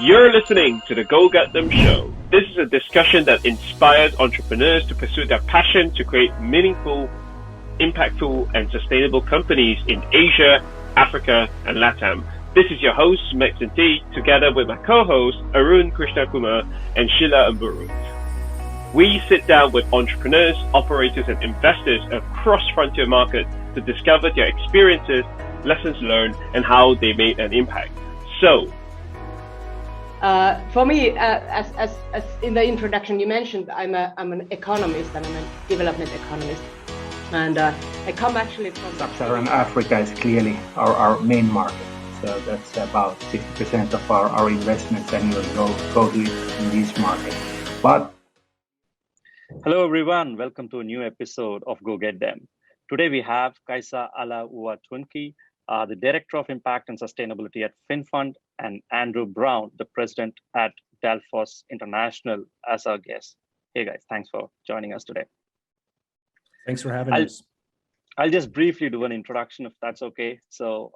You're listening to the Go Get Them Show. This is a discussion that inspires entrepreneurs to pursue their passion to create meaningful, impactful, and sustainable companies in Asia, Africa, and LATAM. This is your host, Maxine T, together with my co-hosts, Arun Krishnakumar and Sheila Amburu. We sit down with entrepreneurs, operators, and investors across frontier markets to discover their experiences, lessons learned, and how they made an impact. So, for me, as in the introduction you mentioned, I'm an economist and I'm a development economist, and I come actually from Sub-Saharan Africa is clearly our main market. So that's about 60% of our investments annually go in these markets. But hello everyone, welcome to a new episode of Go Get Them. Today we have Kaisa Alavuotunki, the Director of Impact and Sustainability at Finnfund, and Andrew Brown, the President at Delphos International, as our guests. Hey guys, thanks for joining us today. Thanks for having us. I'll just briefly do an introduction if that's okay. So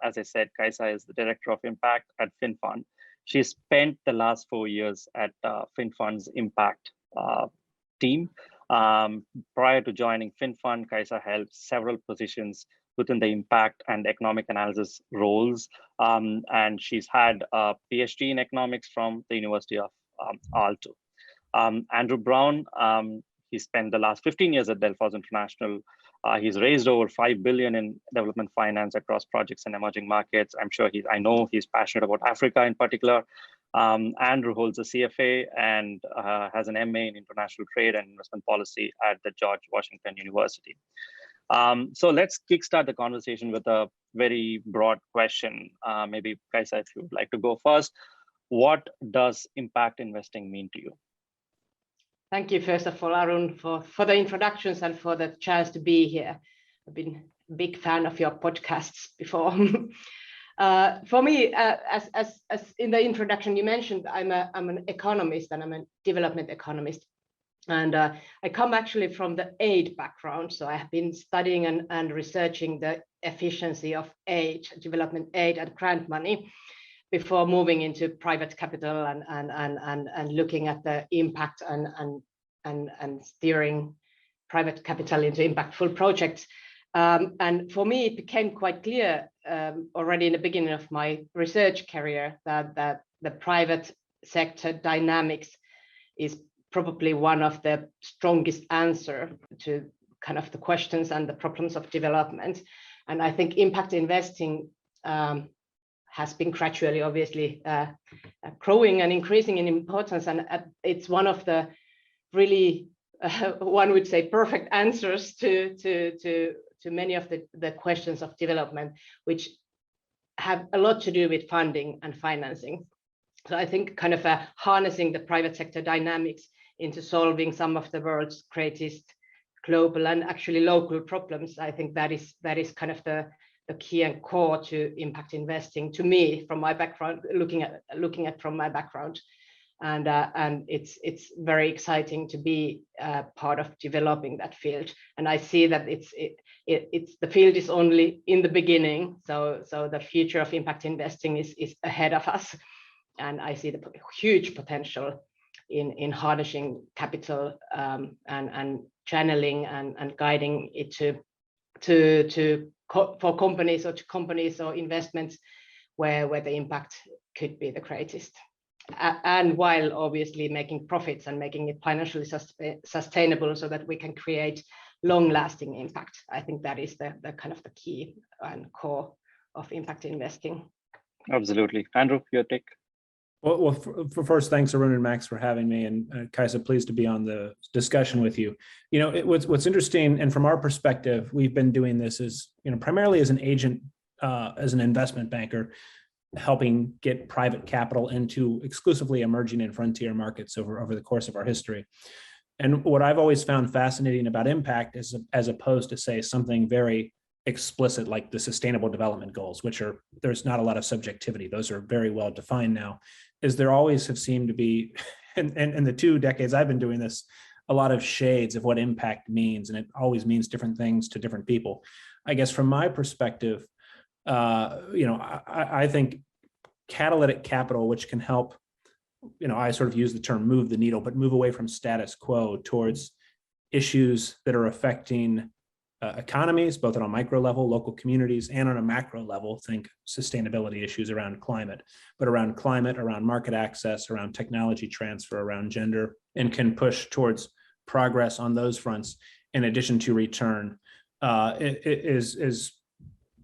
as I said, Kaisa is the Director of Impact at Finnfund. She spent the last 4 years at Finnfund's Impact team. Prior to joining Finnfund, Kaisa held several positions within the impact and economic analysis roles. And she's had a PhD in economics from the University of Aalto. Andrew Brown, he spent the last 15 years at Delphos International. He's raised over 5 billion in development finance across projects in emerging markets. I know he's passionate about Africa in particular. Andrew holds a CFA and has an MA in international trade and investment policy at the George Washington University. So let's kickstart the conversation with a very broad question. Maybe Kaisa, if you would like to go first, what does impact investing mean to you? Thank you, first of all, Arun, for the introductions and for the chance to be here. I've been a big fan of your podcasts before. For me, as in the introduction you mentioned, I'm an economist and I'm a development economist. And I come actually from the aid background. So I have been studying and researching the efficiency of aid, development aid and grant money before moving into private capital and looking at the impact and steering private capital into impactful projects. And for me, it became quite clear already in the beginning of my research career that the private sector dynamics is probably one of the strongest answer to kind of the questions and the problems of development. And I think impact investing has been gradually, obviously, growing and increasing in importance. And it's one of the really, one would say, perfect answers to many of the questions of development, which have a lot to do with funding and financing. So I think kind of harnessing the private sector dynamics into solving some of the world's greatest global and actually local problems. I think that is kind of the key and core to impact investing to me from my background, looking at from my background. And it's very exciting to be part of developing that field. And I see that it's the field is only in the beginning. So the future of impact investing is ahead of us. And I see the huge potential in harnessing capital and channeling and guiding it for companies or investments where the impact could be the greatest. And while obviously making profits and making it financially sustainable so that we can create long-lasting impact. I think that is the kind of the key and core of impact investing. Absolutely. Andrew, your take? Well, first, thanks Arun and Max for having me, and Kaisa, pleased to be on the discussion with you. You know, what's interesting, and from our perspective, we've been doing this as, primarily as an agent, as an investment banker, helping get private capital into exclusively emerging and frontier markets over the course of our history. And what I've always found fascinating about impact is, as opposed to, say, something very explicit like the Sustainable Development Goals, which there's not a lot of subjectivity. Those are very well defined now, is there always have seemed to be, in the 2 decades I've been doing this, a lot of shades of what impact means, and it always means different things to different people. I guess from my perspective, I think catalytic capital, which can help, I sort of use the term move the needle, but move away from status quo towards issues that are affecting economies, both on a micro level, local communities, and on a macro level, think sustainability issues around climate, around market access, around technology transfer, around gender, and can push towards progress on those fronts in addition to return, is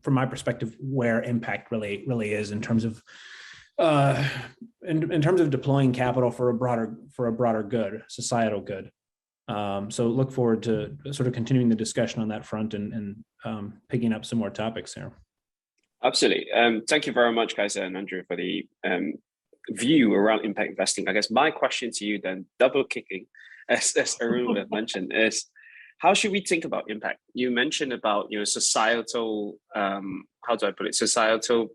from my perspective where impact really is in terms of in terms of deploying capital for a broader good, societal good. So look forward to sort of continuing the discussion on that front and picking up some more topics here. Absolutely. Thank you very much, Kaisa and Andrew, for the view around impact investing. I guess my question to you then, double kicking, as Arun would have mentioned, is how should we think about impact? You mentioned about societal, how do I put it, societal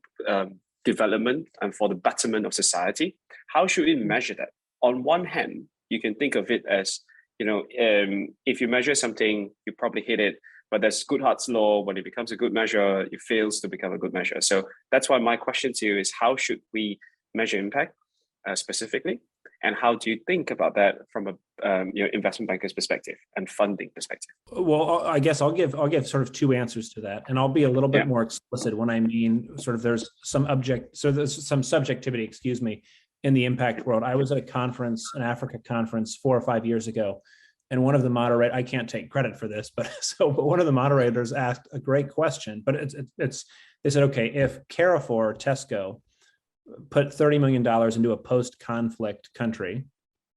development and for the betterment of society. How should we measure that? On one hand, you can think of it as, if you measure something, you probably hit it, but there's Goodhart's law. When it becomes a good measure, it fails to become a good measure. So that's why my question to you is, how should we measure impact specifically? And how do you think about that from a investment banker's perspective and funding perspective? Well, I guess I'll give sort of two answers to that, and I'll be a little bit more explicit when I mean sort of there's some subjectivity, excuse me, in the impact world. I was at a conference, an Africa conference 4 or 5 years ago, and one of the moderators, I can't take credit for this, but one of the moderators asked a great question. But they said, okay, if Carrefour or Tesco put $30 million into a post-conflict country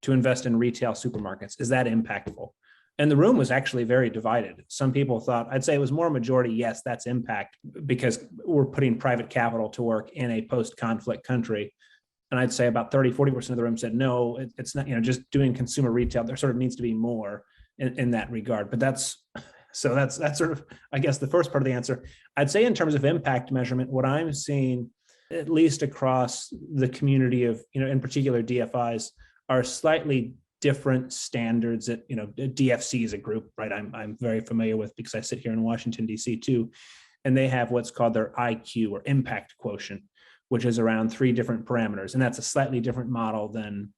to invest in retail supermarkets, is that impactful? And the room was actually very divided. Some people thought, I'd say it was more majority, yes, that's impact because we're putting private capital to work in a post-conflict country. And I'd say about 30-40% of the room said, no, it's not, just doing consumer retail. There sort of needs to be more in that regard. But that's sort of, I guess, the first part of the answer. I'd say in terms of impact measurement, what I'm seeing, at least across the community of, in particular DFIs, are slightly different standards that, DFC is a group, right? I'm very familiar with because I sit here in Washington, DC too. And they have what's called their IQ or impact quotient, which is around 3 different parameters. And that's a slightly different model than,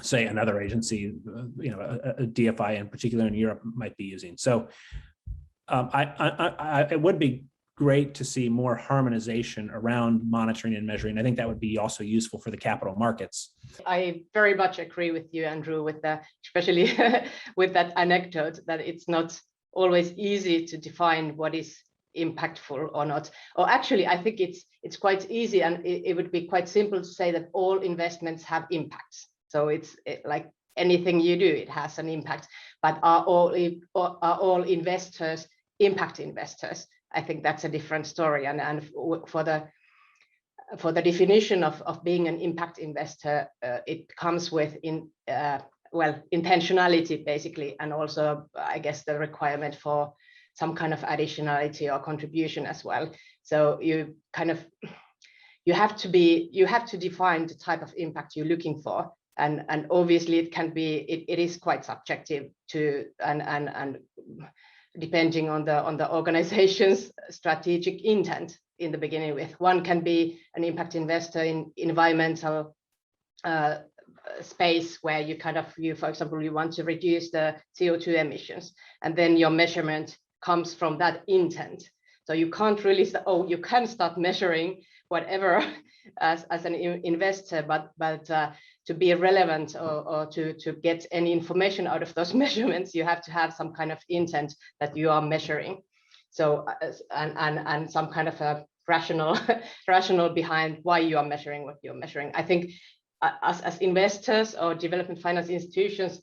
say, another agency, a DFI in particular in Europe might be using. So it would be great to see more harmonization around monitoring and measuring. I think that would be also useful for the capital markets. I very much agree with you, Andrew, with especially with that anecdote that it's not always easy to define what is impactful or not. Or actually, I think it's quite easy, and it would be quite simple to say that all investments have impacts. So it's like anything you do, it has an impact. But are all investors impact investors? I think that's a different story. And for the definition of being an impact investor, it comes with intentionality basically, and also I guess the requirement for some kind of additionality or contribution as well. So you have to define the type of impact you're looking for, and obviously it is quite subjective to and depending on the organization's strategic intent in the beginning with. One can be an impact investor in environmental space where you for example, you want to reduce the CO2 emissions, and then your measurement comes from that intent. So you can't really say, you can start measuring whatever as an investor, but to be relevant or to get any information out of those measurements, you have to have some kind of intent that you are measuring. So and some kind of a rational behind why you are measuring what you're measuring. I think as investors or development finance institutions,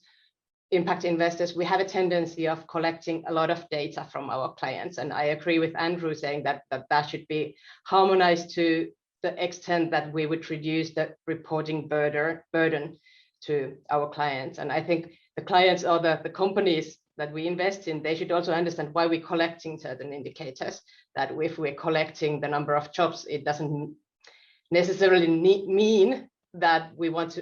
impact investors, we have a tendency of collecting a lot of data from our clients. And I agree with Andrew saying that should be harmonized to the extent that we would reduce the reporting burden to our clients. And I think the clients or the companies that we invest in, they should also understand why we're collecting certain indicators, that if we're collecting the number of jobs, it doesn't necessarily mean that we want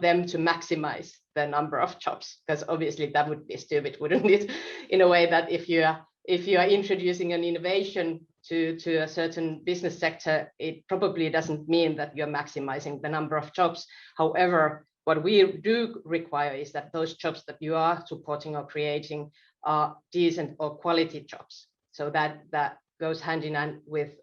them to maximize the number of jobs, because obviously that would be stupid, wouldn't it? In a way that if you are introducing an innovation to a certain business sector, it probably doesn't mean that you're maximizing the number of jobs. However, what we do require is that those jobs that you are supporting or creating are decent or quality jobs. So that goes hand in hand with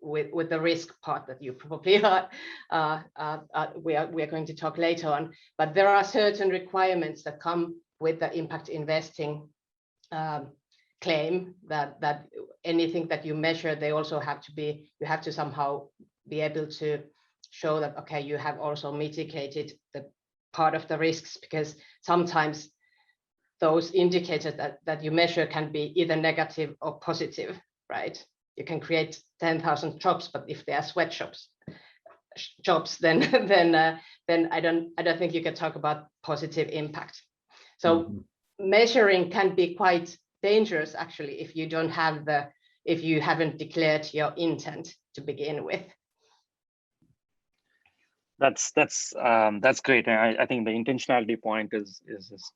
the risk part that you probably we are going to talk later on. But there are certain requirements that come with the impact investing claim, that anything that you measure, they also have to be, you have to somehow be able to show that, okay, you have also mitigated the part of the risks, because sometimes those indicators that you measure can be either negative or positive, right? You can create 10,000 jobs, but if they are sweatshops jobs, then I don't think you can talk about positive impact. So measuring can be quite dangerous actually if you don't have if you haven't declared your intent to begin with. That's great. And I think the intentionality point is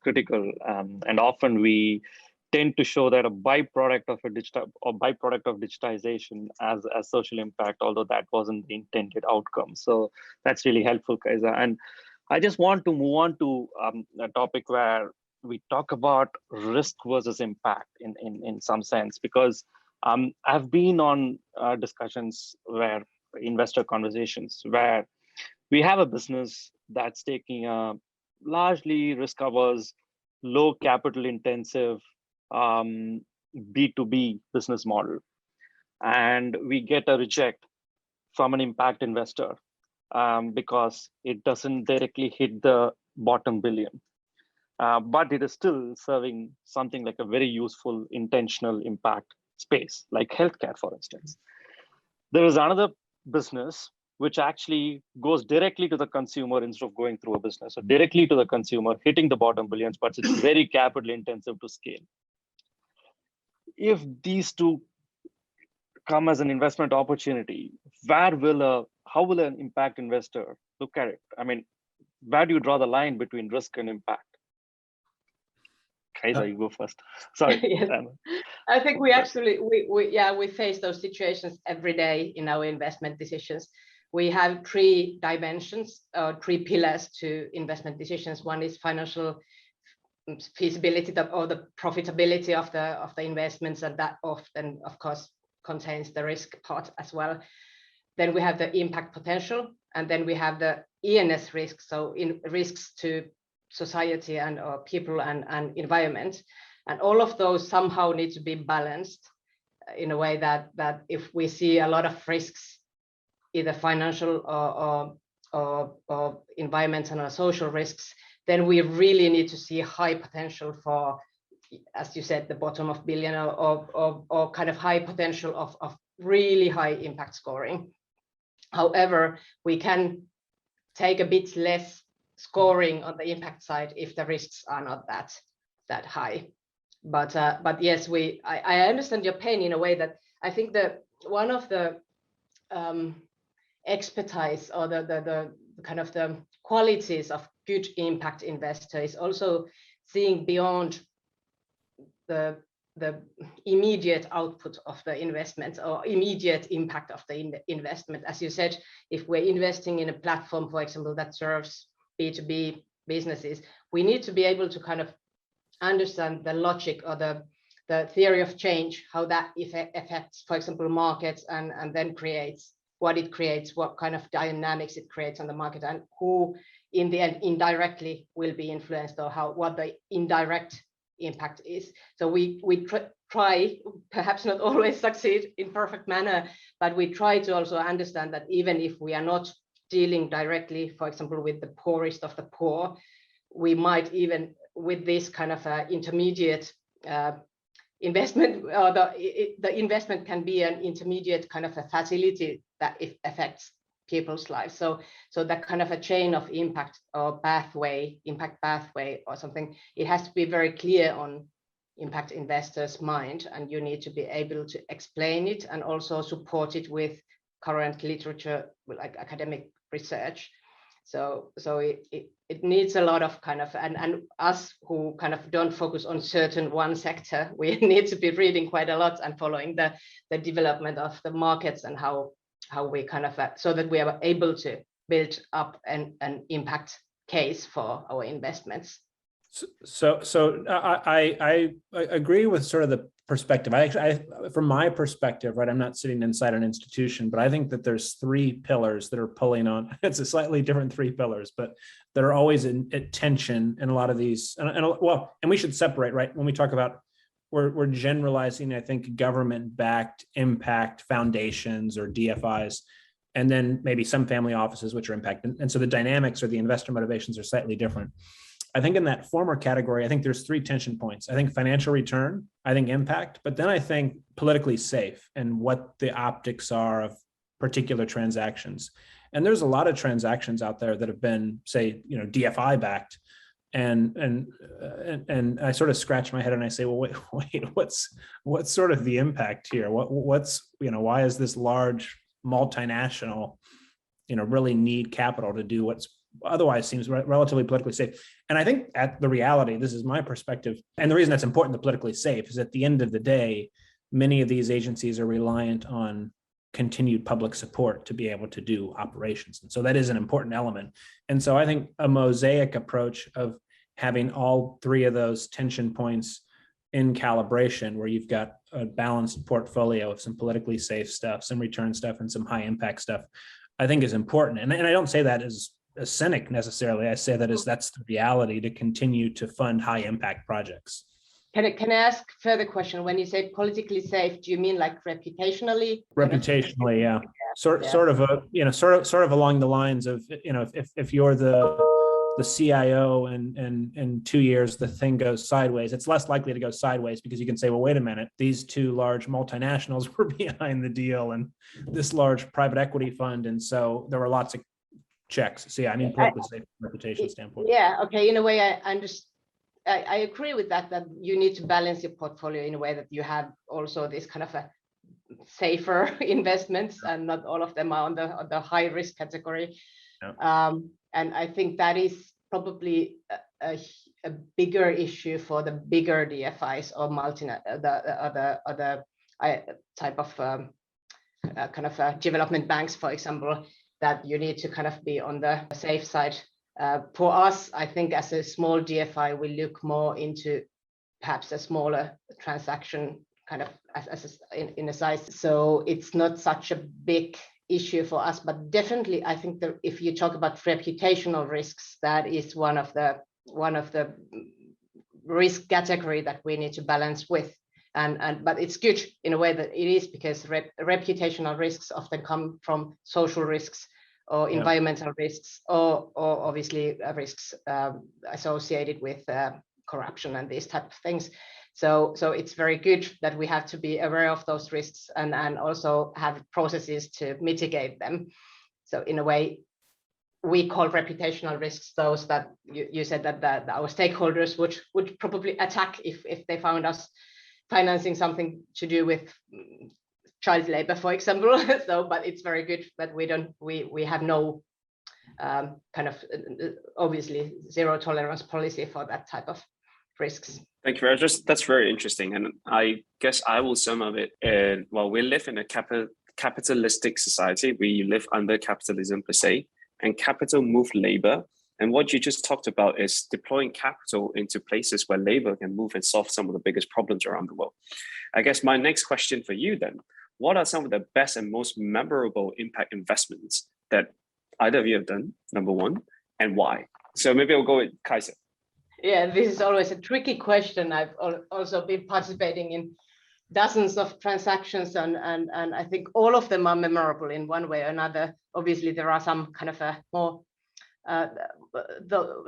critical. And often we tend to show that a byproduct of digitization as social impact, although that wasn't the intended outcome. So that's really helpful, Kaisa. And I just want to move on to a topic where we talk about risk versus impact in some sense, because I've been on discussions where investor conversations where we have a business that's taking a largely risk averse, low capital intensive B2B business model, and we get a reject from an impact investor because it doesn't directly hit the bottom billion, but it is still serving something like a very useful intentional impact space, like healthcare, for instance. There is another business which actually goes directly to the consumer instead of going through a business. So directly to the consumer, hitting the bottom billions, but it's very capital intensive to scale. If these two come as an investment opportunity, how will an impact investor look at it? I mean, where do you draw the line between risk and impact? Kaisa, you go first. Sorry. Yes. I think we face those situations every day in our investment decisions. We have three dimensions, three pillars to investment decisions. One is financial feasibility or the profitability of the investments, and that often, of course, contains the risk part as well. Then we have the impact potential, and then we have the ENS risks, so in risks to society and or people and environment. And all of those somehow need to be balanced in a way that if we see a lot of risks, either financial or environmental or social risks, then we really need to see high potential for, as you said, the bottom of billion or kind of high potential of really high impact scoring. However, we can take a bit less scoring on the impact side if the risks are not that high. But yes, I understand your pain in a way that I think that one of the expertise or the kind of the qualities of good impact investor is also seeing beyond the immediate output of the investment or immediate impact of the investment. As you said, if we're investing in a platform, for example, that serves B2B businesses, we need to be able to kind of understand the logic or the theory of change, how that affects, for example, markets, and then creates what it creates, what kind of dynamics it creates on the market, and who in the end indirectly will be influenced, or what the indirect impact is. So we try, perhaps not always succeed in perfect manner, but we try to also understand that even if we are not dealing directly, for example, with the poorest of the poor, we might even with this kind of intermediate investment, or the investment can be an intermediate kind of a facility that it affects people's lives. So that kind of a chain of impact or impact pathway or something, it has to be very clear on impact investors' mind, and you need to be able to explain it and also support it with current literature, like academic research. So it needs a lot of kind of, and us who kind of don't focus on certain one sector, we need to be reading quite a lot and following the development of the markets and how we kind of, so that we are able to build up an impact case for our investments. So I agree with sort of the perspective. I from my perspective, right, I'm not sitting inside an institution, but I think that there's three pillars that are pulling on. It's a slightly different three pillars, but that are always at tension in a lot of these. And we should separate, right? When we talk about, we're generalizing, I think, government-backed impact foundations or DFIs, and then maybe some family offices which are impacted. And so the dynamics or the investor motivations are slightly different. I think in that former category, I think there's three tension points. I think financial return, I think impact, but then I think politically safe and what the optics are of particular transactions. And there's a lot of transactions out there that have been, say, DFI backed, and I sort of scratch my head and I say, well, wait, what's sort of the impact here? What's why is this large multinational, really need capital to do what's otherwise seems relatively politically safe? And I think at the reality, this is my perspective, and the reason that's important, the politically safe, is at the end of the day, many of these agencies are reliant on continued public support to be able to do operations. And so that is an important element. And so I think a mosaic approach of having all three of those tension points in calibration, where you've got a balanced portfolio of some politically safe stuff, some return stuff, and some high impact stuff, I think is important. And I don't say that as a cynic necessarily. I say that as that's the reality to continue to fund high impact projects. Can I ask further question? When you say politically safe, do you mean like reputationally? Reputationally, yeah. Sort of along the lines of, if you're the CIO and in 2 years the thing goes sideways, it's less likely to go sideways because you can say, well, wait a minute, these two large multinationals were behind the deal and this large private equity fund, and so there were lots of checks. So yeah, I mean, politically safe from a reputation standpoint. Yeah, okay. In a way, I agree with that you need to balance your portfolio in a way that you have also this kind of a safer investments, and not all of them are on the high risk category. Yeah. And I think that is probably a bigger issue for the bigger DFIs or the other type of kind of development banks, for example, that you need to kind of be on the safe side. For us, I think as a small DFI, we look more into perhaps a smaller transaction kind of in a size. So it's not such a big issue for us, but definitely I think that if you talk about reputational risks, that is one of the risk category that we need to balance with. But it's good in a way that it is, because reputational risks often come from social risks or environmental risks, or obviously risks associated with corruption and these type of things. So it's very good that we have to be aware of those risks and also have processes to mitigate them. So in a way, we call reputational risks those that you said that our stakeholders would probably attack if they found us financing something to do with child labor, for example. So, but it's very good that we have no kind of obviously zero tolerance policy for that type of risks. Thank you very much. That's very interesting, and I guess I will sum up it. Well, we live in a capitalistic society. We live under capitalism per se, and capital move labor. And what you just talked about is deploying capital into places where labor can move and solve some of the biggest problems around the world. I guess my next question for you then, what are some of the best and most memorable impact investments that either of you have done, number one, and why? So maybe I'll go with Kaisa. Yeah, this is always a tricky question. I've also been participating in dozens of transactions, and I think all of them are memorable in one way or another. Obviously, there are some kind of a more,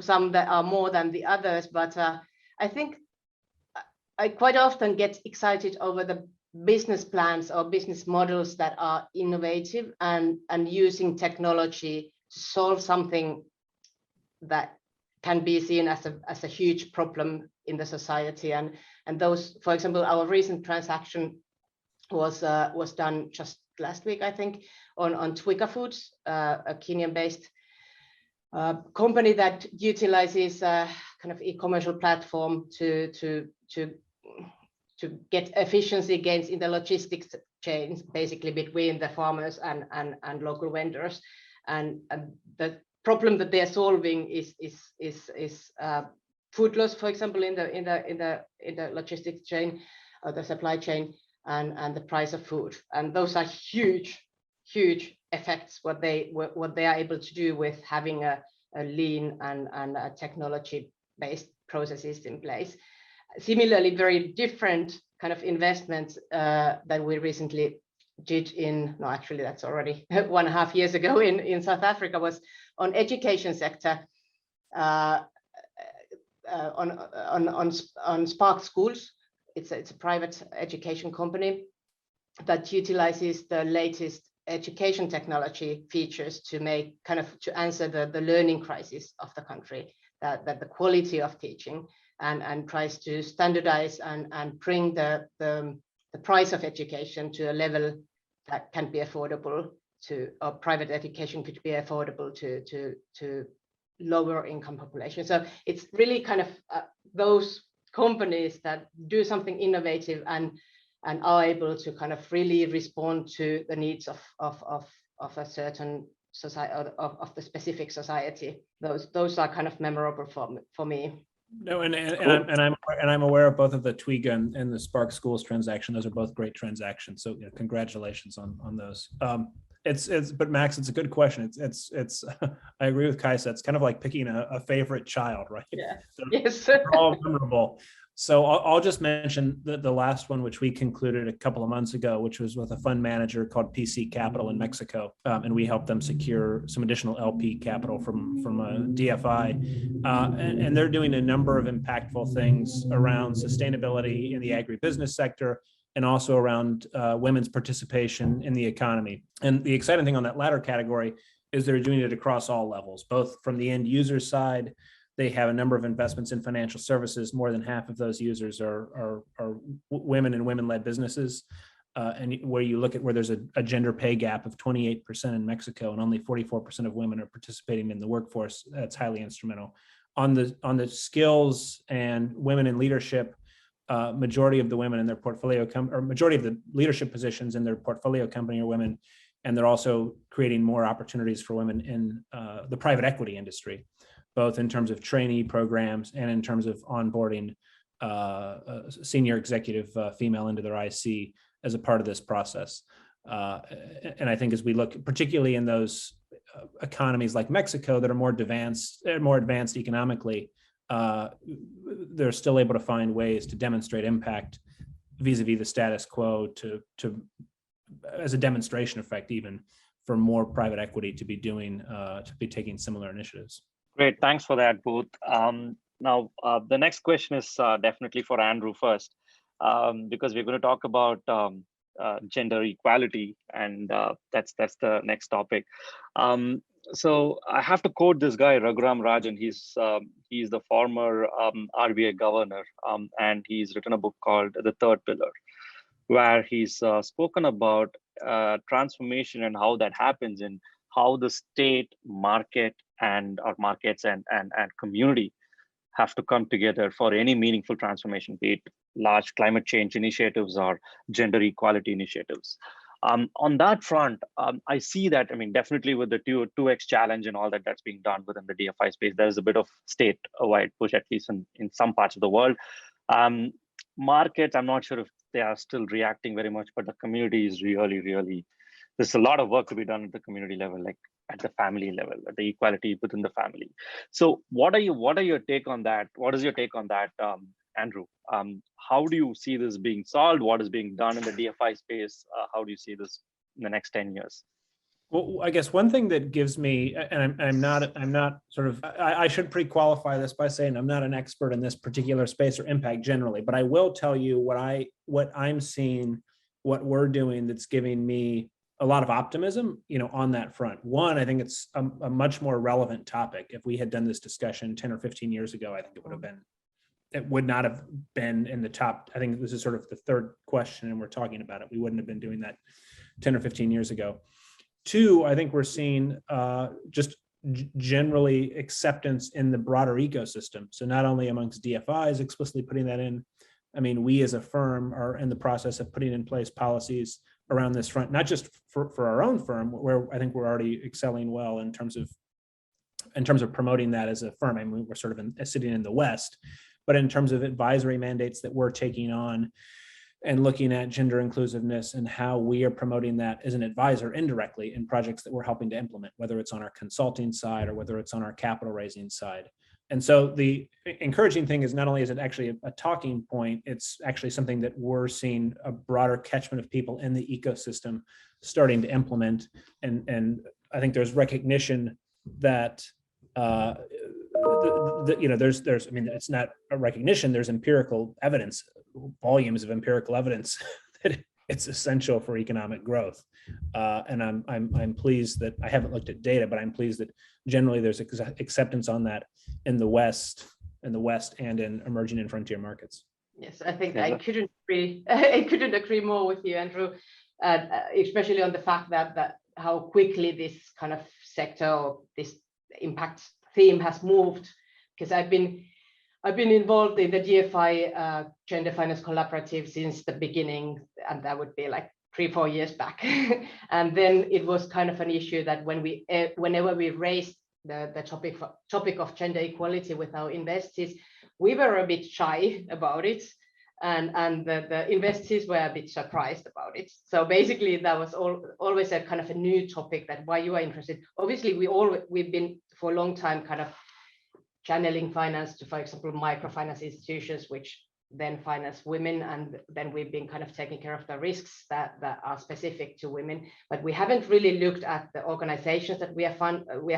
some that are more than the others, but I think I quite often get excited over the business plans or business models that are innovative and using technology to solve something that can be seen as a huge problem in the society. And those, for example, our recent transaction was done just last week, I think, on Twika Foods, a Kenyan-based company that utilizes a kind of e-commercial platform to get efficiency gains in the logistics chains, basically between the farmers and local vendors. And the problem that they are solving is food loss, for example, in the logistics chain or the supply chain, and the price of food. And those are huge effects what they are able to do with having a lean and a technology-based processes in place. Similarly, very different kind of investments that we recently did actually that's already 1.5 years ago in South Africa, was on education sector, on Spark Schools. It's a private education company that utilizes the latest education technology features to answer the learning crisis of the country, that the quality of teaching, and tries to standardize and bring the price of education to a level that can be affordable to, or private education could be affordable to lower income population. So it's really kind of those companies that do something innovative and are able to kind of really respond to the needs of a certain society, of the specific society. Those are kind of memorable for me. No, and I'm aware of both of the Twiga and the Spark Schools transaction. Those are both great transactions. So congratulations on those. But Max, it's a good question. It's I agree with Kaisa. It's kind of like picking a favorite child, right? Yeah. So yes. They're all memorable. So I'll just mention the last one, which we concluded a couple of months ago, which was with a fund manager called PC Capital in Mexico, and we helped them secure some additional LP capital from a DFI, and they're doing a number of impactful things around sustainability in the agribusiness sector, and also around women's participation in the economy. And the exciting thing on that latter category is they're doing it across all levels, both from the end user side. They have a number of investments in financial services. More than half of those users are women and women-led businesses. And where you look at where there's a gender pay gap of 28% in Mexico, and only 44% of women are participating in the workforce, that's highly instrumental. On the skills and women in leadership, majority of the women in their portfolio or majority of the leadership positions in their portfolio company are women, and they're also creating more opportunities for women in the private equity industry, both in terms of trainee programs and in terms of onboarding senior executive female into their IC as a part of this process. And I think as we look, particularly in those economies like Mexico that are more advanced economically, they're still able to find ways to demonstrate impact vis-a-vis the status quo to as a demonstration effect, even for more private equity to be taking similar initiatives. Great, thanks for that, both. Now, the next question is definitely for Andrew first, because we're going to talk about gender equality, and that's the next topic. So I have to quote this guy, Raghuram Rajan. He's the former RBI governor, and he's written a book called The Third Pillar, where he's spoken about transformation and how that happens, and how the state, market, and community have to come together for any meaningful transformation, be it large climate change initiatives or gender equality initiatives. On that front, I see that, definitely with the 2x challenge and all that's being done within the DFI space, there's a bit of state-wide push, at least in some parts of the world. Markets, I'm not sure if they are still reacting very much, but the community is really, there's a lot of work to be done at the community level, like at the family level, at the equality within the family. So what are your take on that? What is your take on that, Andrew? How do you see this being solved? What is being done in the DFI space? How do you see this in the next 10 years? Well, I guess one thing that gives me, and I'm not sort of, I should pre-qualify this by saying I'm not an expert in this particular space or impact generally, but I will tell you what I'm seeing, what we're doing that's giving me a lot of optimism, on that front. One, I think it's a much more relevant topic. If we had done this discussion 10 or 15 years ago, I think it would not have been in the top. I think this is sort of the third question and we're talking about it. We wouldn't have been doing that 10 or 15 years ago. Two, I think we're seeing just generally acceptance in the broader ecosystem. So not only amongst DFIs explicitly putting that in, I mean, we as a firm are in the process of putting in place policies around this front, not just for our own firm, where I think we're already excelling well in terms of promoting that as a firm. I mean, we're sort of sitting in the West, but in terms of advisory mandates that we're taking on and looking at gender inclusiveness and how we are promoting that as an advisor indirectly in projects that we're helping to implement, whether it's on our consulting side or whether it's on our capital raising side. And so the encouraging thing is not only is it actually a talking point, it's actually something that we're seeing a broader catchment of people in the ecosystem starting to implement. And I think there's recognition that there's I mean, it's not a recognition, there's empirical evidence, volumes of empirical evidence that it's essential for economic growth. And I'm pleased that I haven't looked at data, but I'm pleased that generally there's acceptance on that in the West and in emerging and frontier markets. Yes, I think I couldn't agree more with you, Andrew, especially on the fact that how quickly this kind of sector or this impact theme has moved. Because I've been involved in the DFI Gender Finance Collaborative since the beginning, and that would be like 3-4 years back. And then it was kind of an issue that whenever we raised the topic of gender equality with our investees, we were a bit shy about it, and the investees were a bit surprised about it. So basically, that was always a kind of a new topic, that why you are interested. Obviously, we've been for a long time kind of channeling finance to, for example, microfinance institutions, which then finance women, and then we've been kind of taking care of the risks that are specific to women. But we haven't really looked at the organizations that we are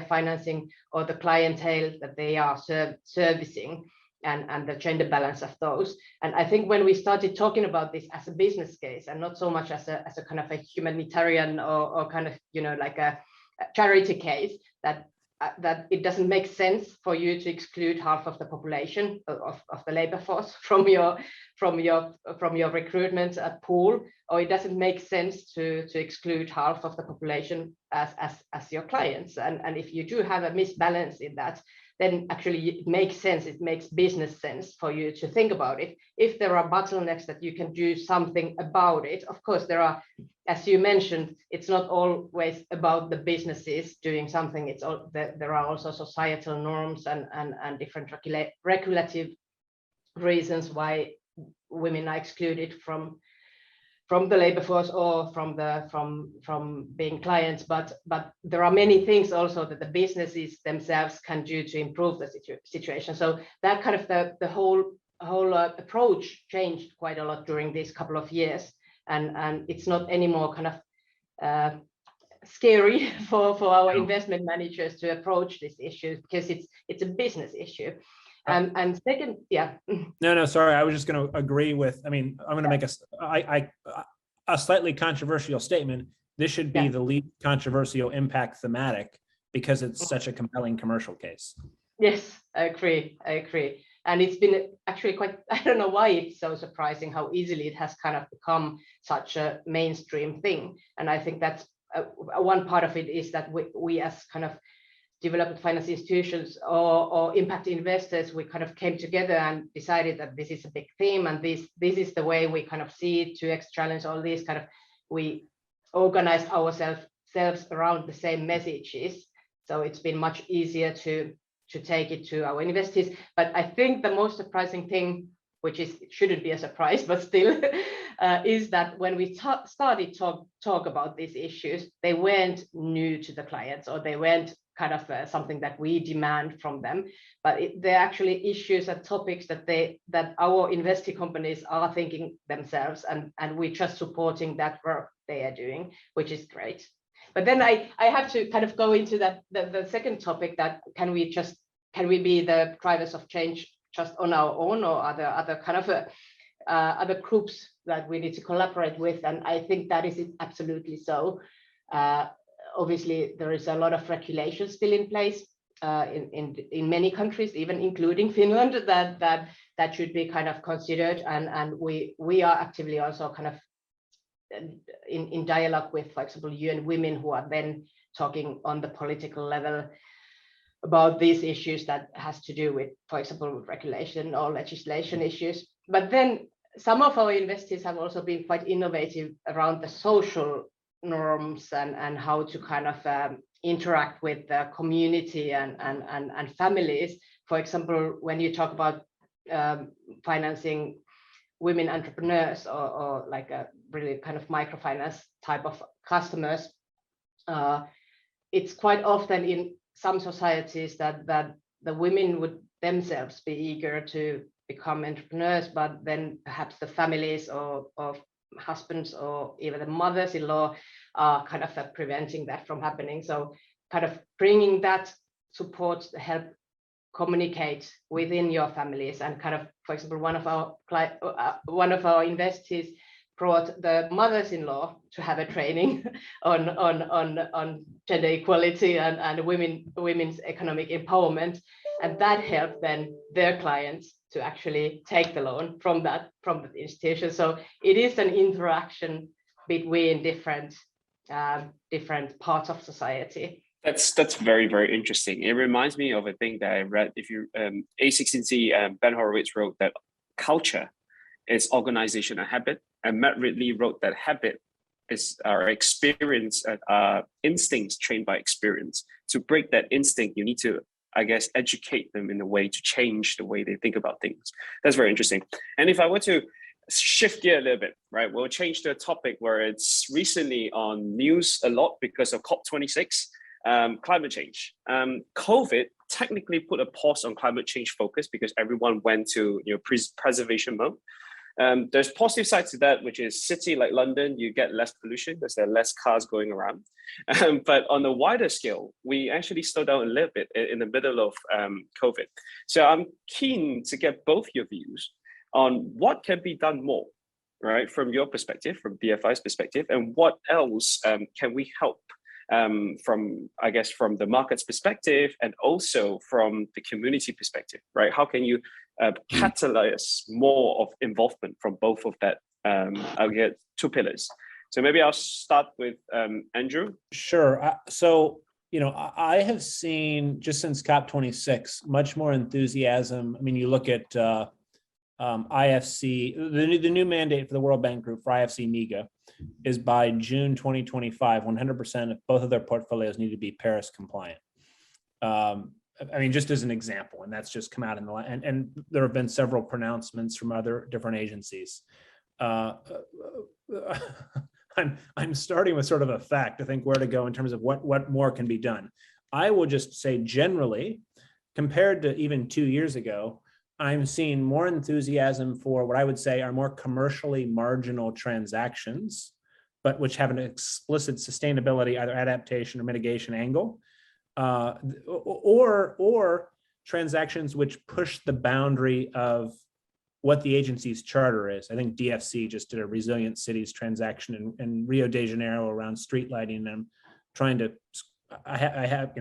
financing, or the clientele that they are servicing, and the gender balance of those. And I think when we started talking about this as a business case, and not so much as a kind of a humanitarian or kind of, like a charity case, that it doesn't make sense for you to exclude half of the population of the labor force from your recruitment pool, or it doesn't make sense to exclude half of the population as your clients. And if you do have a misbalance in that, then actually it makes sense. It makes business sense for you to think about it. If there are bottlenecks that you can do something about it, of course there are, as you mentioned, it's not always about the businesses doing something. There are also societal norms and different regulative reasons why women are excluded from the labor force or from being clients, but there are many things also that the businesses themselves can do to improve the situation. So that kind of the whole approach changed quite a lot during these couple of years, and it's not anymore kind of scary for our investment managers to approach this issue, because it's a business issue. And second, yeah. No, sorry. I was just going to agree with, I mean, I'm going to make a slightly controversial statement. This should be the least controversial impact thematic, because it's such a compelling commercial case. Yes, I agree. And it's been actually quite, I don't know why it's so surprising how easily it has kind of become such a mainstream thing. And I think that's one part of it, is that we as kind of development finance institutions or impact investors, we kind of came together and decided that this is a big theme, and this is the way we kind of see it, 2X challenge, all these kind of, we organized ourselves around the same messages. So it's been much easier to take it to our investors. But I think the most surprising thing, which shouldn't be a surprise, but still, is that when we started talk about these issues, they weren't new to the clients, or they weren't kind of something that we demand from them, but they're actually issues and topics that our investing companies are thinking themselves, and we're just supporting that work they are doing, which is great. But then I have to kind of go into the second topic, that can we be the drivers of change just on our own, or other kind of other groups that we need to collaborate with? And I think that is absolutely so. Obviously, there is a lot of regulation still in place in many countries, even including Finland, that should be kind of considered. And we are actively also kind of in dialogue with, for example, UN Women, who are then talking on the political level about these issues that has to do with, for example, regulation or legislation issues. But then some of our investees have also been quite innovative around the social norms and how to kind of interact with the community and families. For example, when you talk about financing women entrepreneurs or like a really kind of microfinance type of customers, it's quite often in some societies that the women would themselves be eager to become entrepreneurs, but then perhaps the families or husbands or even the mothers-in-law are kind of preventing that from happening. So kind of bringing that support to help communicate within your families, and kind of, for example, one of our investees brought the mothers-in-law to have a training on gender equality and women's economic empowerment, and that helped then their clients to actually take the loan from the institution. So it is an interaction between different parts of society. That's very, very interesting. It reminds me of a thing that I read. If you A16Z, Ben Horowitz wrote that culture is organization and habit, and Matt Ridley wrote that habit is our experience, instincts trained by experience. To break that instinct, you need to, I guess, educate them in a way to change the way they think about things. That's very interesting. And if I were to shift gear a little bit, right, we'll change to a topic where it's recently on news a lot because of COP26. Climate change. COVID technically put a pause on climate change focus because everyone went to preservation mode. There's positive sides to that, which is city like London, you get less pollution because there are less cars going around. But on a wider scale, we actually slowed down a little bit in the middle of COVID. So I'm keen to get both your views on what can be done more, right, from your perspective, from DFI's perspective, and what else can we help from, I guess, from the market's perspective and also from the community perspective, right? How can you catalyze more of involvement from both of that, I'll get two pillars. So maybe I'll start with Andrew. Sure. So, I have seen just since COP26, much more enthusiasm. I mean, you look at IFC, the new mandate for the World Bank Group for IFC MEGA is by June 2025, 100% of both of their portfolios need to be Paris compliant. I mean, just as an example, and that's just come out in the and there have been several pronouncements from other different agencies. I'm starting with sort of a fact to think where to go in terms of what more can be done. I will just say generally, compared to even 2 years ago, I'm seeing more enthusiasm for what I would say are more commercially marginal transactions, but which have an explicit sustainability, either adaptation or mitigation angle, or transactions which push the boundary of what the agency's charter is. I think DFC just did a resilient cities transaction in Rio de Janeiro around street lighting. And I'm trying to, I have,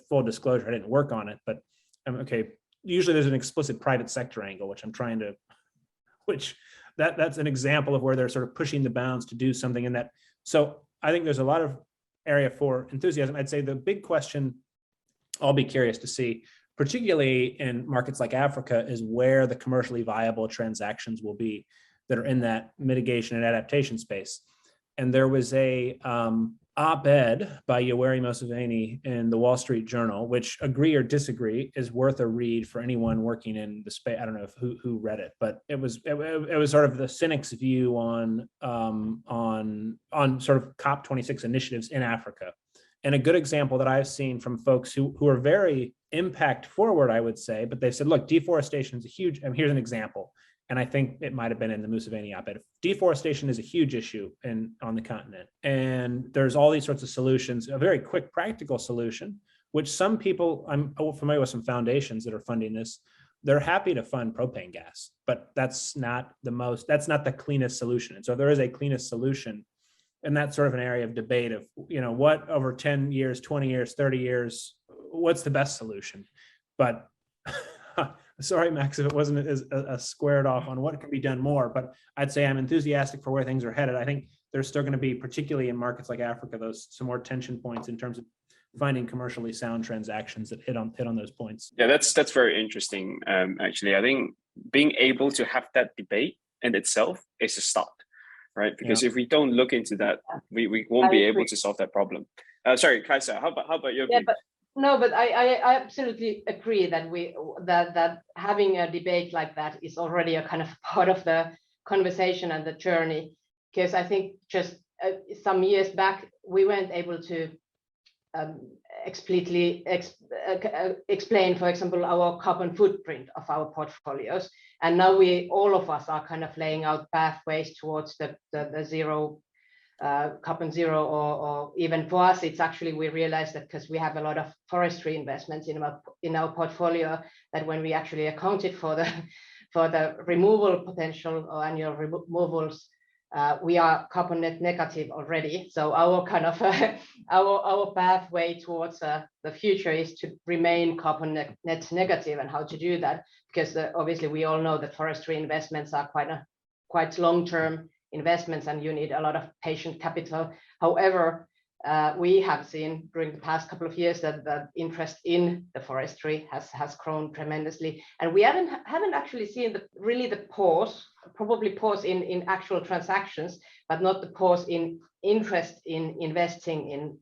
full disclosure, I didn't work on it, but I'm okay. Usually there's an explicit private sector angle, that's an example of where they're sort of pushing the bounds to do something in that. So I think there's a lot of area for enthusiasm. I'd say the big question I'll be curious to see, particularly in markets like Africa, is where the commercially viable transactions will be that are in that mitigation and adaptation space. And there was a op-ed by Yoweri Museveni in the Wall Street Journal, which, agree or disagree, is worth a read for anyone working in the space. I don't know who read it, but it was sort of the cynic's view on sort of COP26 initiatives in Africa. And a good example that I've seen from folks who are very impact forward, I would say, but they said, look, deforestation is a huge, and here's an example. And I think it might have been in the Museveni op-ed. Deforestation is a huge issue on the continent. And there's all these sorts of solutions, a very quick, practical solution, which some people, I'm familiar with some foundations that are funding this, they're happy to fund propane gas, but that's not the cleanest solution. And so there is a cleanest solution. And that's sort of an area of debate of, what over 10 years, 20 years, 30 years, what's the best solution? But sorry, Max, if it wasn't as squared off on what can be done more, but I'd say I'm enthusiastic for where things are headed. I think there's still going to be, particularly in markets like Africa, some more tension points in terms of finding commercially sound transactions that hit on those points. Yeah, that's very interesting. Actually, I think being able to have that debate in itself is a start, right? Because if we don't look into that, we won't be able to solve that problem. Sorry, Kaisa, how about your view? But I absolutely agree that that having a debate like that is already a kind of part of the conversation and the journey. Because I think just some years back we weren't able to explicitly explain, for example, our carbon footprint of our portfolios, and now all of us are kind of laying out pathways towards the zero. Carbon zero, or even for us, it's actually, we realized that because we have a lot of forestry investments in our portfolio, that when we actually accounted for the removal potential or annual removals, we are carbon net negative already. So our kind of our pathway towards the future is to remain carbon net negative, and how to do that, because obviously we all know that forestry investments are quite long-term investments, and you need a lot of patient capital. However, we have seen during the past couple of years that the interest in the forestry has grown tremendously, and we haven't actually seen the pause, probably pause in actual transactions, but not the pause in interest in investing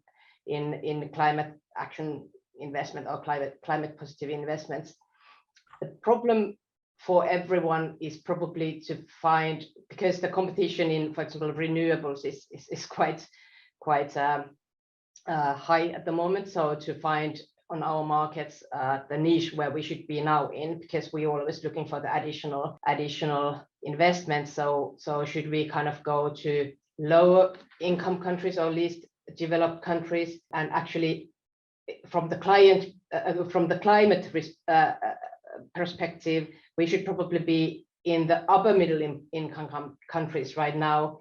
in climate action investment or climate positive investments. The problem for everyone is probably to find, because the competition in, for example, renewables is quite high at the moment. So to find on our markets the niche where we should be now in, because we're always looking for the additional investments. So should we kind of go to lower income countries or least developed countries, and actually from the climate perspective, we should probably be in the upper middle income countries right now,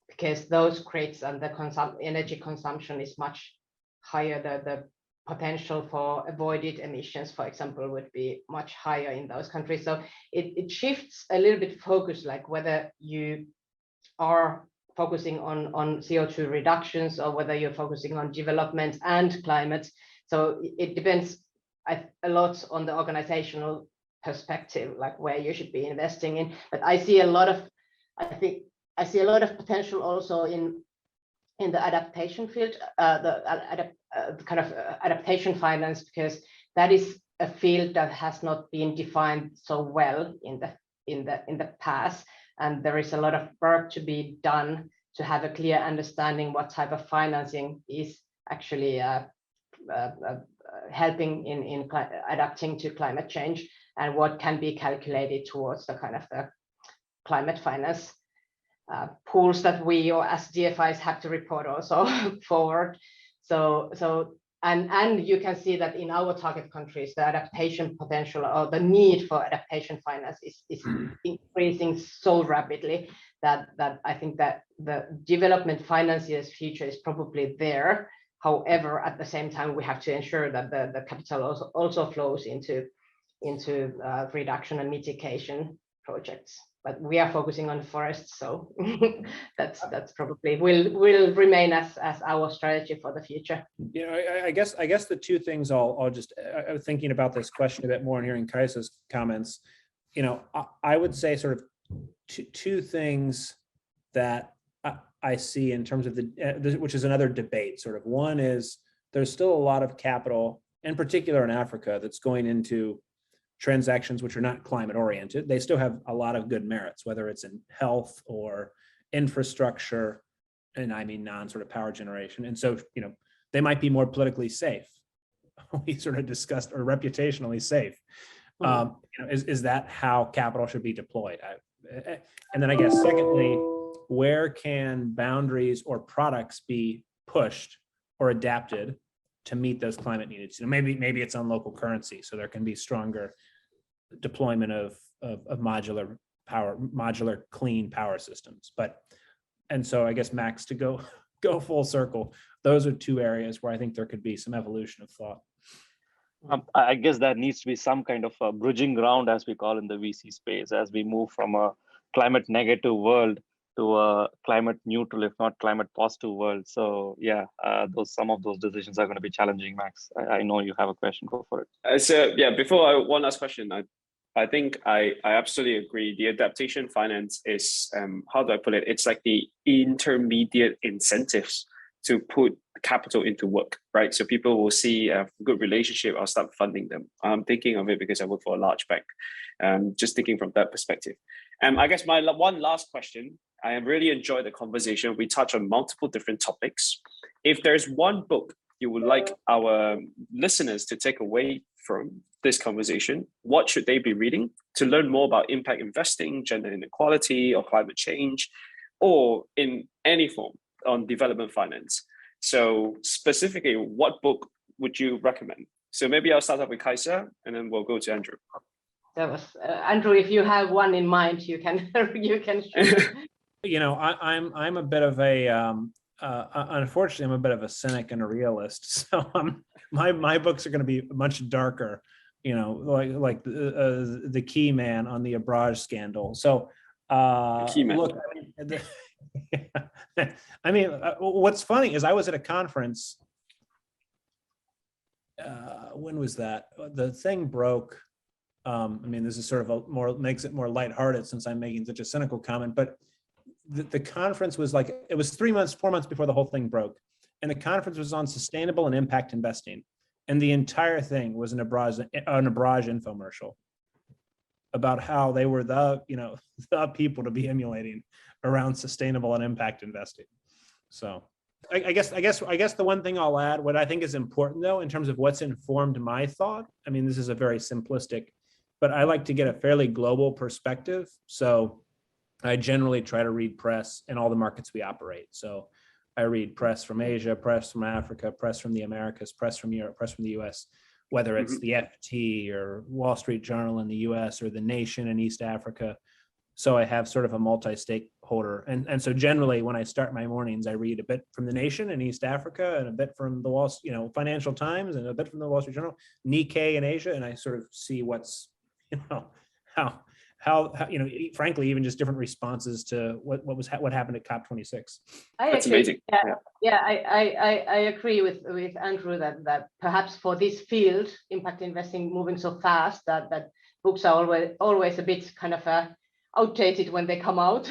because those creates, and the energy consumption is much higher. The potential for avoided emissions, for example, would be much higher in those countries. So it shifts a little bit focus, like whether you are focusing on CO2 reductions or whether you're focusing on development and climate. So it depends a lot on the organizational perspective, like where you should be investing in. But I see a lot of potential also in the adaptation field, the kind of adaptation finance, because that is a field that has not been defined so well in the past, and there is a lot of work to be done to have a clear understanding what type of financing is actually helping in adapting to climate change, and what can be calculated towards the kind of the climate finance pools that we, or as DFIs, have to report also forward. And you can see that in our target countries, the adaptation potential or the need for adaptation finance is increasing so rapidly that I think that the development financiers' future is probably there. However, at the same time, we have to ensure that the capital also flows into reduction and mitigation projects. But we are focusing on forests, so that's probably will remain as our strategy for the future. You know, I guess the two things I'll just thinking about this question a bit more and hearing Kaisa's comments. You know, I would say sort of two things that I see in terms of which is another debate. Sort of one is there's still a lot of capital, in particular in Africa, that's going into transactions which are not climate oriented. They still have a lot of good merits, whether it's in health or infrastructure, and I mean non sort of power generation. And so, you know, they might be more politically safe. We sort of discussed, or reputationally safe. You know, is that how capital should be deployed? And then I guess secondly, where can boundaries or products be pushed or adapted to meet those climate needs? You know, maybe it's on local currency, so there can be stronger deployment of modular clean power systems. And so I guess, Max, to go full circle, those are two areas where I think there could be some evolution of thought. I guess there needs to be some kind of a bridging ground, as we call in the VC space, as we move from a climate negative world to a climate neutral, if not climate positive world. So yeah, some of those decisions are going to be challenging, Max. I know you have a question. Go for it. So yeah, one last question. I think I absolutely agree. The adaptation finance is how do I put it? It's like the intermediate incentives to put capital into work, right? So people will see a good relationship, I'll start funding them. I'm thinking of it because I work for a large bank. Just thinking from that perspective. I guess my one last question, I have really enjoyed the conversation. We touched on multiple different topics. If there's one book you would like our listeners to take away from this conversation, what should they be reading to learn more about impact investing, gender inequality, or climate change, or in any form on development finance? So specifically, what book would you recommend? So maybe I'll start off with Kaisa, and then we'll go to Andrew. That was Andrew. If you have one in mind, you can share. You know, I'm a bit of a unfortunately, I'm a bit of a cynic and a realist. So my books are going to be much darker. You know, like the Key Man on the Abraj scandal. So look, I mean, what's funny is I was at a conference. When was that? The thing broke. I mean, this is sort of makes it more lighthearted since I'm making such a cynical comment, but the conference was like, it was 4 months before the whole thing broke. And the conference was on sustainable and impact investing. And the entire thing was an Abraj infomercial about how they were the people to be emulating around sustainable and impact investing. So I guess the one thing I'll add, what I think is important though, in terms of what's informed my thought, I mean, this is a very simplistic, but I like to get a fairly global perspective. So I generally try to read press in all the markets we operate. So I read press from Asia, press from Africa, press from the Americas, press from Europe, press from the US, whether it's the FT or Wall Street Journal in the US or the Nation in East Africa. So I have sort of a multi-stakeholder. And so generally when I start my mornings, I read a bit from the Nation in East Africa and a bit from the Financial Times and a bit from the Wall Street Journal, Nikkei in Asia. And I sort of see what's, how frankly, even just different responses to what happened at COP26. That's amazing. I agree with Andrew that perhaps for this field, impact investing moving so fast that books are always a bit kind of outdated when they come out.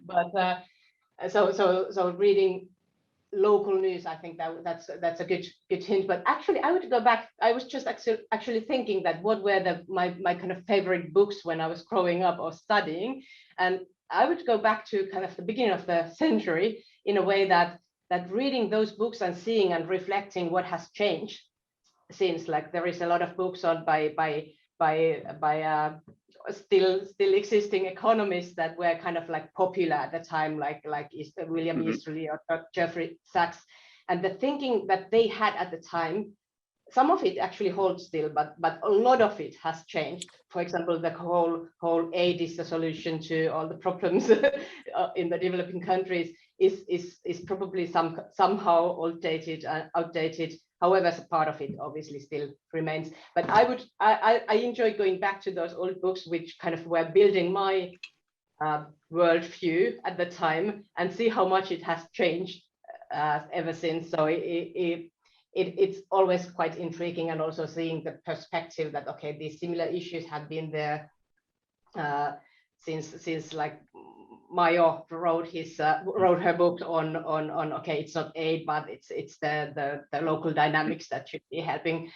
But so reading local news, I think that's a good hint. But actually, I would go back. I was just actually thinking that what were my kind of favorite books when I was growing up or studying, and I would go back to kind of the beginning of the century in a way that reading those books and seeing and reflecting what has changed since. Like there is a lot of books on by still existing economists that were kind of like popular at the time, like William Easterly or Jeffrey Sachs, and the thinking that they had at the time, some of it actually holds still, but a lot of it has changed. For example, the whole aid is the solution to all the problems in the developing countries is probably somehow outdated. However, a part of it obviously still remains. But I enjoy going back to those old books, which kind of were building my worldview at the time, and see how much it has changed ever since. So it's always quite intriguing, and also seeing the perspective that, okay, these similar issues have been there since like Mayo wrote her book on okay, it's not aid, but it's the local dynamics that should be helping.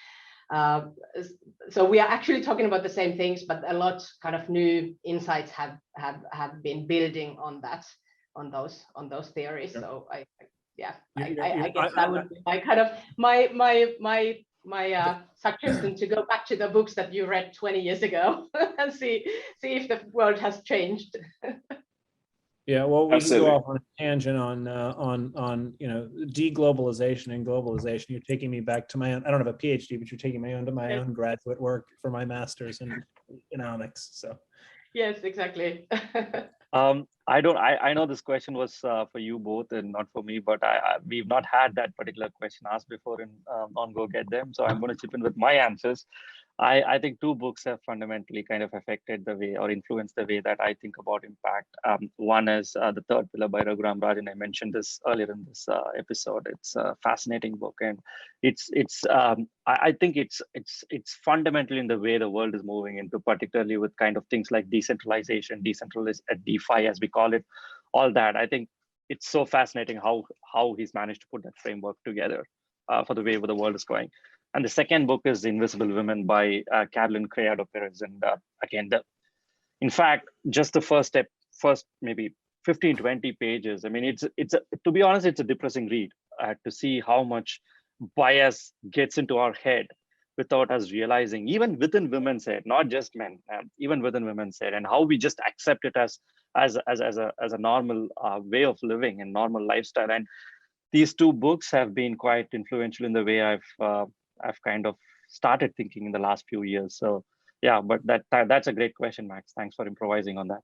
So we are actually talking about the same things, but a lot kind of new insights have been building on those theories. So I guess that would be my kind of my suggestion, to go back to the books that you read 20 years ago and see if the world has changed. Yeah, well, we can go off on a tangent on deglobalization and globalization. You're taking me back to my own. I don't have a PhD, but you're taking me onto my own graduate work for my master's in economics. So yes, exactly. I know this question was for you both and not for me, but we've not had that particular question asked before on Go Get Them. So I'm going to chip in with my answers. I think two books have fundamentally kind of affected the way or influenced the way that I think about impact. One is The Third Pillar by Raghuram Rajan. I mentioned this earlier in this episode. It's a fascinating book, and I think it's fundamentally in the way the world is moving into, particularly with kind of things like decentralization, decentralized DeFi as we call it, all that. I think it's so fascinating how he's managed to put that framework together for the way the world is going. And the second book is Invisible Women by Carolyn Criado Perez. And again, in fact, just the first maybe 15, 20 pages. I mean, to be honest, it's a depressing read to see how much bias gets into our head without us realizing, even within women's head, not just men, even within women's head, and how we just accept it as a normal way of living and normal lifestyle. And these two books have been quite influential in the way I've kind of started thinking in the last few years. So yeah, but that's a great question, Max. Thanks for improvising on that.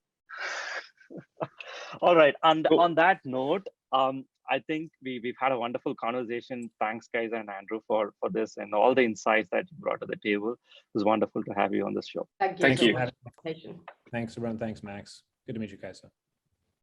All right, and Cool. On that note, I think we've had a wonderful conversation. Thanks, Kaisa and Andrew, for this and all the insights that you brought to the table. It was wonderful to have you on this show. Thank you Thank so you. much. Thanks, everyone. Thanks, Max. Good to meet you, Kaisa.